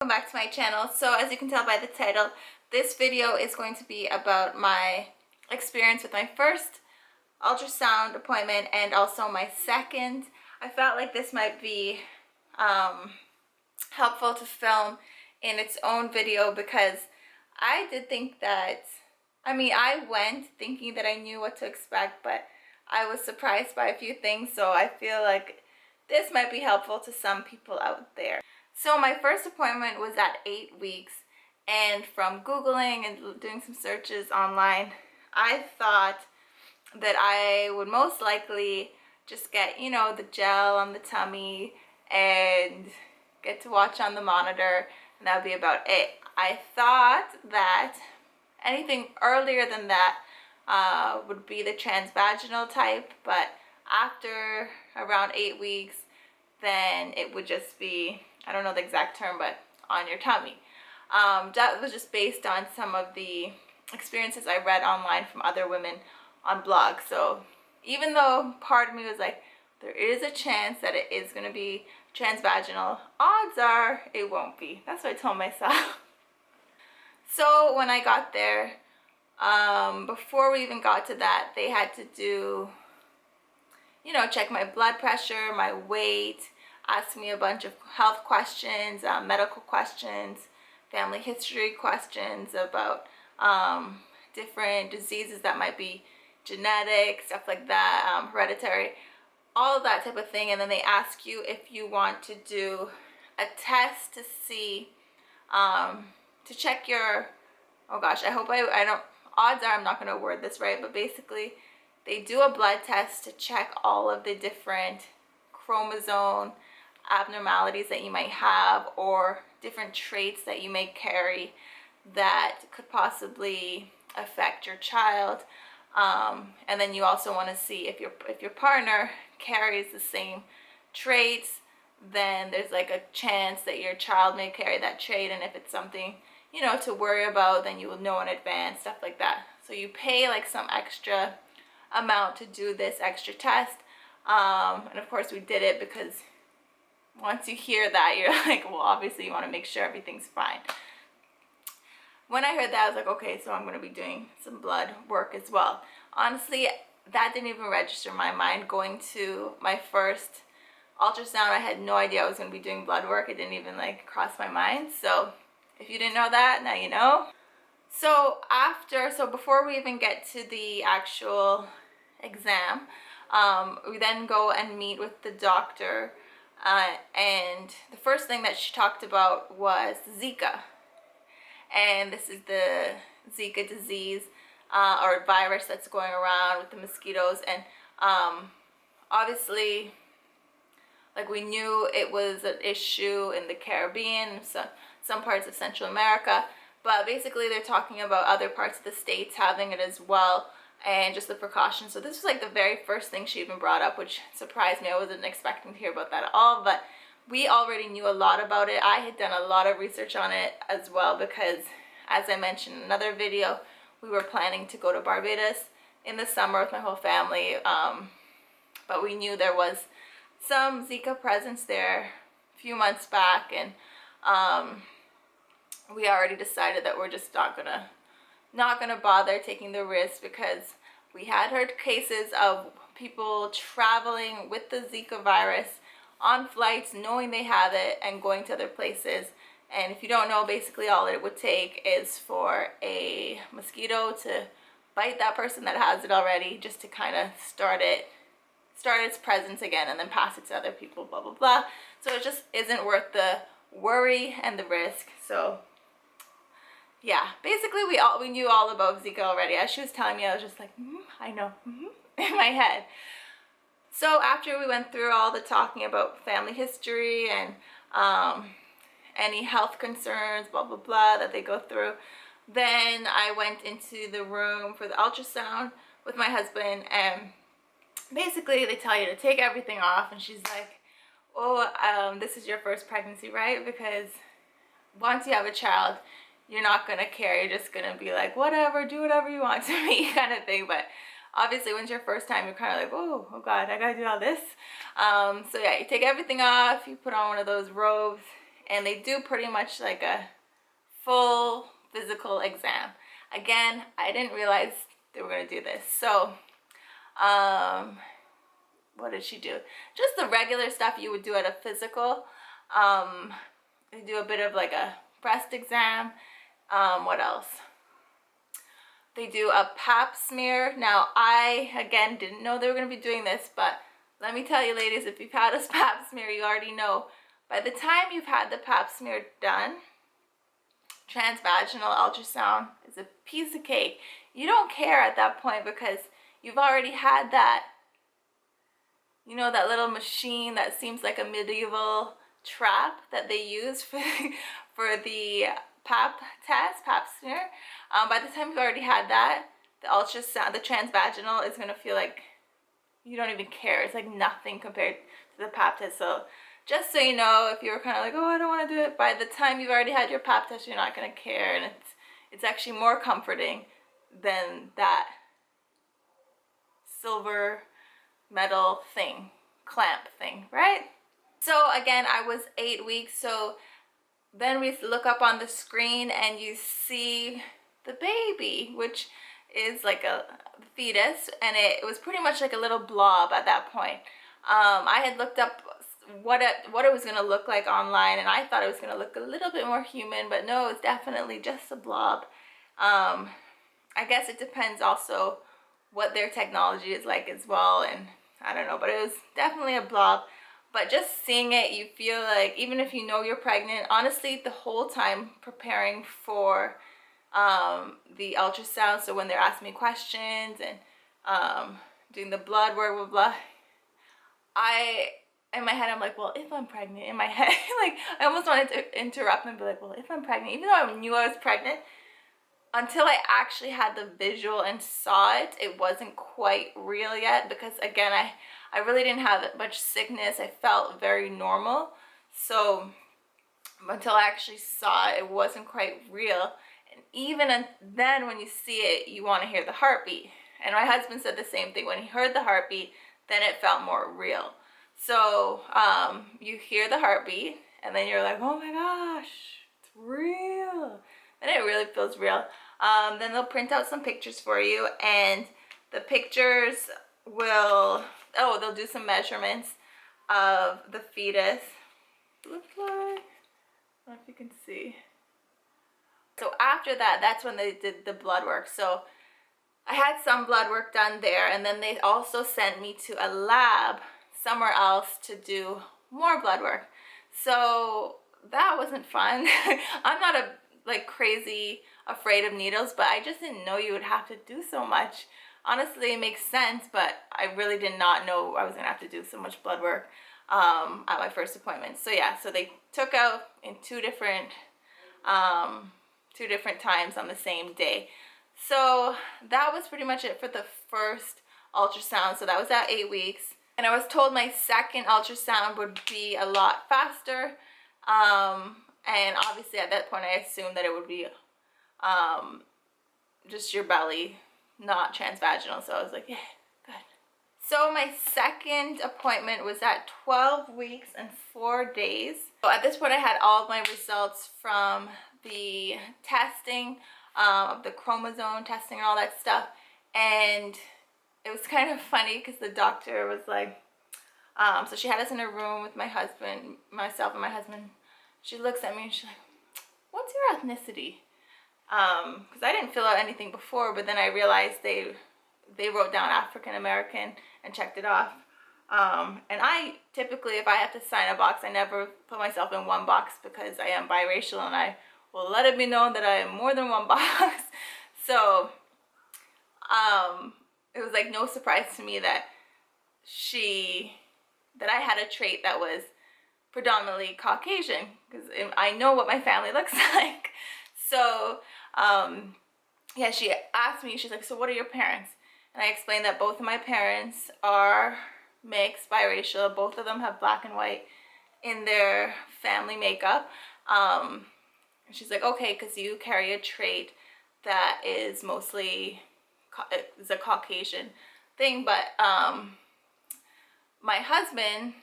Welcome back to my channel. So as you can tell by the title, this video is going to be about my experience with my first ultrasound appointment and also my second. I felt like this might be helpful to film in its own video because I did think that, I went thinking that I knew what to expect, but I was surprised by a few things, so I feel like this might be helpful to some people out there. So my first appointment was at 8 weeks, and from Googling and doing some searches online, I thought that I would most likely just get, the gel on the tummy and get to watch on the monitor, and that would be about it. I thought that anything earlier than that would be the transvaginal type, but after around 8 weeks, then it would just be, I don't know the exact term, but on your tummy. That was just based on some of the experiences I read online from other women on blogs. So even though part of me was like, there is a chance that it is going to be transvaginal, odds are it won't be. That's what I told myself. So when I got there, before we even got to that, they had to do, check my blood pressure, my weight, ask me a bunch of health questions, medical questions, family history questions about different diseases that might be genetic, stuff like that, hereditary, all of that type of thing. And then they ask you if you want to do a test to see, to check your, oh gosh, I hope I don't, odds are I'm not going to word this right, but basically they do a blood test to check all of the different chromosome abnormalities that you might have or different traits that you may carry that could possibly affect your child. And then you also want to see if your partner carries the same traits, then there's like a chance that your child may carry that trait, and if it's something to worry about, then you will know in advance, stuff like that. So you pay like some extra amount to do this extra test, and of course we did it because once you hear that, you're like, well, obviously you want to make sure everything's fine. When I heard that, I was like, okay, so I'm going to be doing some blood work as well. Honestly, that didn't even register in my mind. Going to my first ultrasound, I had no idea I was going to be doing blood work. It didn't even cross my mind. So if you didn't know that, now you know. So before we even get to the actual exam, we then go and meet with the doctor, and the first thing that she talked about was Zika. And this is the Zika disease or virus that's going around with the mosquitoes. And obviously, we knew it was an issue in the Caribbean, some parts of Central America, but basically they're talking about other parts of the states having it as well, and just the precautions. So this was the very first thing she even brought up, which surprised me. I wasn't expecting to hear about that at all, but we already knew a lot about it. I had done a lot of research on it as well because, as I mentioned in another video, we were planning to go to Barbados in the summer with my whole family, but we knew there was some Zika presence there a few months back, and we already decided that we're just not gonna bother taking the risk because we had heard cases of people traveling with the Zika virus on flights knowing they have it and going to other places. And if you don't know, basically all it would take is for a mosquito to bite that person that has it already, just to kind of start its presence again and then pass it to other people, blah blah blah. So it just isn't worth the worry and the risk. So yeah, basically we knew all about Zika already. As she was telling me, I was just like, I know, in my head. So after we went through all the talking about family history and any health concerns, blah blah blah, that they go through, then I went into the room for the ultrasound with my husband, and basically they tell you to take everything off, and she's like, oh, this is your first pregnancy, right? Because once you have a child, you're not gonna care, you're just gonna be like, whatever, do whatever you want to me, kind of thing. But obviously when it's your first time, you're kind of like, oh god, I gotta do all this. So yeah, you take everything off, you put on one of those robes, and they do pretty much like a full physical exam. Again, I didn't realize they were going to do this. So, what did she do? Just the regular stuff you would do at a physical. They do a bit of like a breast exam. What else? They do a pap smear. Now, I, again, didn't know they were going to be doing this, but let me tell you, ladies, if you've had a pap smear, you already know. By the time you've had the pap smear done, transvaginal ultrasound is a piece of cake. You don't care at that point because you've already had that, you know, that little machine that seems like a medieval trap that they use for the pap test, pap smear. By the time you've already had that, the ultrasound, the transvaginal is going to feel like you don't even care. It's like nothing compared to the pap test. So just so you know, if you're kind of like, oh, I don't want to do it, by the time you've already had your pap test, you're not going to care. And it's actually more comforting than that silver metal thing, clamp thing, right? So again, I was 8 weeks. So then we look up on the screen and you see the baby, which is like a fetus, and it was pretty much like a little blob at that point. I had looked up what it was going to look like online, and I thought it was going to look a little bit more human, but no, it's definitely just a blob. I guess it depends also what their technology is like as well, and I don't know, but it was definitely a blob. But just seeing it, you feel like, even if you know you're pregnant, honestly, the whole time preparing for the ultrasound, so when they're asking me questions and doing the blood work, blah, blah, in my head, I'm like, well, if I'm pregnant, in my head, like, I almost wanted to interrupt and be like, well, if I'm pregnant, even though I knew I was pregnant, until I actually had the visual and saw it, it wasn't quite real yet, because again, I really didn't have much sickness. I felt very normal. So until I actually saw it, it wasn't quite real. And even then, when you see it, you want to hear the heartbeat. And my husband said the same thing. When he heard the heartbeat, then it felt more real. So you hear the heartbeat, and then you're like, oh my gosh, it's real. And it really feels real. Then they'll print out some pictures for you, and the pictures will, they'll do some measurements of the fetus. Looks like, I don't know if you can see. So after that, that's when they did the blood work. So I had some blood work done there, and then they also sent me to a lab somewhere else to do more blood work. So that wasn't fun. I'm not crazy afraid of needles, but I just didn't know you would have to do so much. Honestly, it makes sense, but I really did not know I was gonna have to do so much blood work at my first appointment. So yeah, so they took out in two different times on the same day. So that was pretty much it for the first ultrasound. So that was at 8 weeks. And I was told my second ultrasound would be a lot faster. And obviously at that point I assumed that it would be just your belly, not transvaginal. So I was like, yeah, good. So my second appointment was at 12 weeks and 4 days. So at this point I had all of my results from the testing, the chromosome testing and all that stuff. And it was kind of funny because the doctor was like, so she had us in a room with my husband, myself and my husband. She looks at me and she's like, what's your ethnicity? Because I didn't fill out anything before, but then I realized they wrote down African American and checked it off. And I typically, if I have to sign a box, I never put myself in one box because I am biracial, and I will let it be known that I am more than one box. So it was like no surprise to me that I had a trait that was predominantly Caucasian, because I know what my family looks like. So yeah, she asked me, she's like, so what are your parents? And I explained that both of my parents are mixed, biracial. Both of them have black and white in their family makeup. And she's like, okay, because you carry a trait that is mostly is a Caucasian thing. But my husband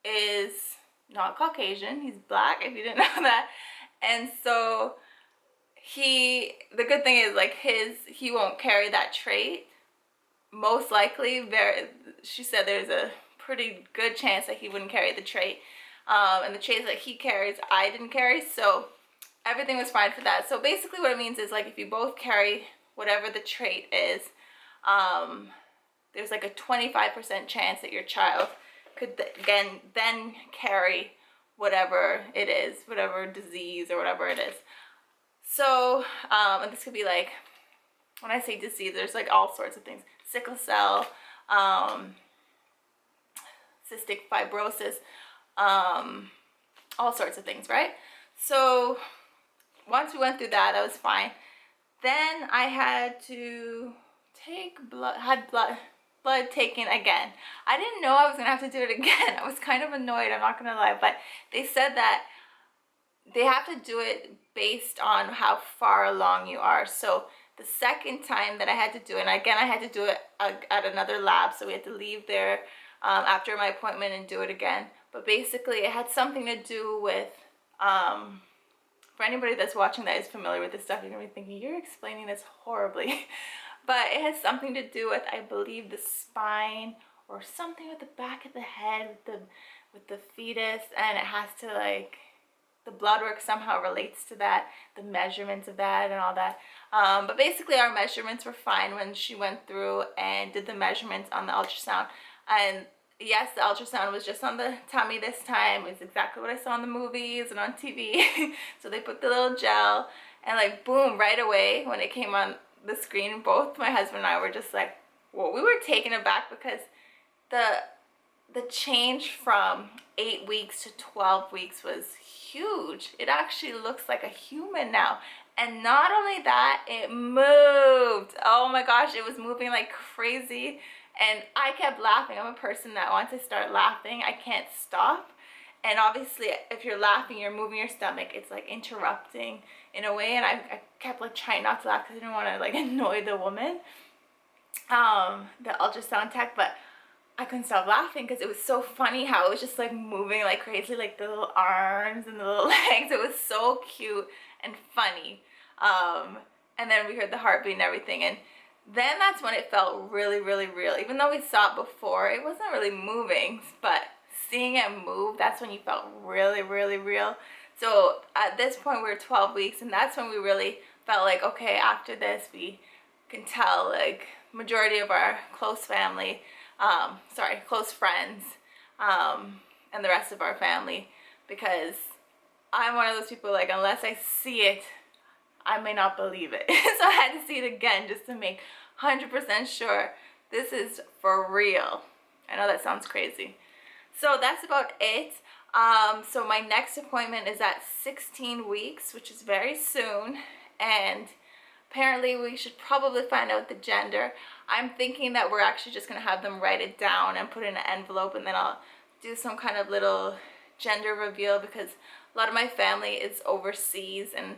is not Caucasian, he's black, if you didn't know that. And so the good thing is, like, he won't carry that trait. Most likely, she said there's a pretty good chance that he wouldn't carry the trait. And the traits that he carries, I didn't carry, so everything was fine for that. So basically what it means is, like, if you both carry whatever the trait is, there's like a 25% chance that your child could then carry whatever it is, whatever disease or whatever it is. So, and this could be like, when I say disease, there's like all sorts of things. Sickle cell, cystic fibrosis, all sorts of things, right? So once we went through that, that was fine. Then I had to take blood taken again. I didn't know I was gonna have to do it again. I was kind of annoyed, I'm not gonna lie, but they said that they have to do it based on how far along you are. So the second time that I had to do it, and again I had to do it at another lab, so we had to leave there after my appointment and do it again. But basically it had something to do with, for anybody that's watching that is familiar with this stuff, you're gonna be thinking, you're explaining this horribly. But it has something to do with, I believe, the spine or something with the back of the head with the fetus, and it has to, like, the blood work somehow relates to that, the measurements of that and all that. But basically our measurements were fine when she went through and did the measurements on the ultrasound. And yes, the ultrasound was just on the tummy this time. It was exactly what I saw in the movies and on TV. So they put the little gel, and like boom, right away when it came on the screen, both my husband and I were just like, well, we were taken aback, because the change from 8 weeks to 12 weeks was huge. It actually looks like a human now. And not only that, it moved. Oh my gosh, it was moving like crazy. And I kept laughing. I'm a person that once I start laughing, I can't stop. And obviously, if you're laughing, you're moving your stomach. It's like interrupting in a way. And I kept like trying not to laugh because I didn't want to like annoy the woman, the ultrasound tech. But I couldn't stop laughing because it was so funny how it was just like moving like crazy, like the little arms and the little legs. It was so cute and funny. And then we heard the heartbeat and everything. And then that's when it felt really, really real. Even though we saw it before, it wasn't really moving, but seeing it move, that's when you felt really, really real. So at this point we were 12 weeks, and that's when we really felt like, okay, after this we can tell, like, majority of our close family, close friends, and the rest of our family, because I'm one of those people, like, unless I see it, I may not believe it. So I had to see it again just to make 100% sure this is for real. I know that sounds crazy. So that's about it. So my next appointment is at 16 weeks, which is very soon. And apparently we should probably find out the gender. I'm thinking that we're actually just going to have them write it down and put it in an envelope, and then I'll do some kind of little gender reveal, because a lot of my family is overseas, and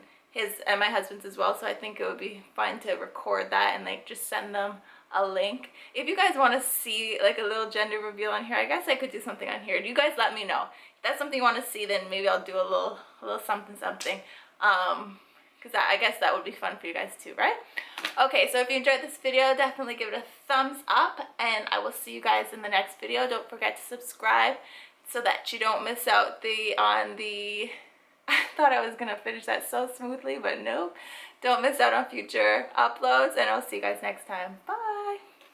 my husband's as well, so I think it would be fun to record that and like just send them a link. If you guys want to see like a little gender reveal on here, I guess I could do something on here. You guys let me know. If that's something you want to see, then maybe I'll do a little something, because I guess that would be fun for you guys too, right? Okay, so if you enjoyed this video, definitely give it a thumbs up, and I will see you guys in the next video. Don't forget to subscribe so that you don't miss out on the I thought I was gonna finish that so smoothly, but nope. Don't miss out on future uploads, and I'll see you guys next time. Bye.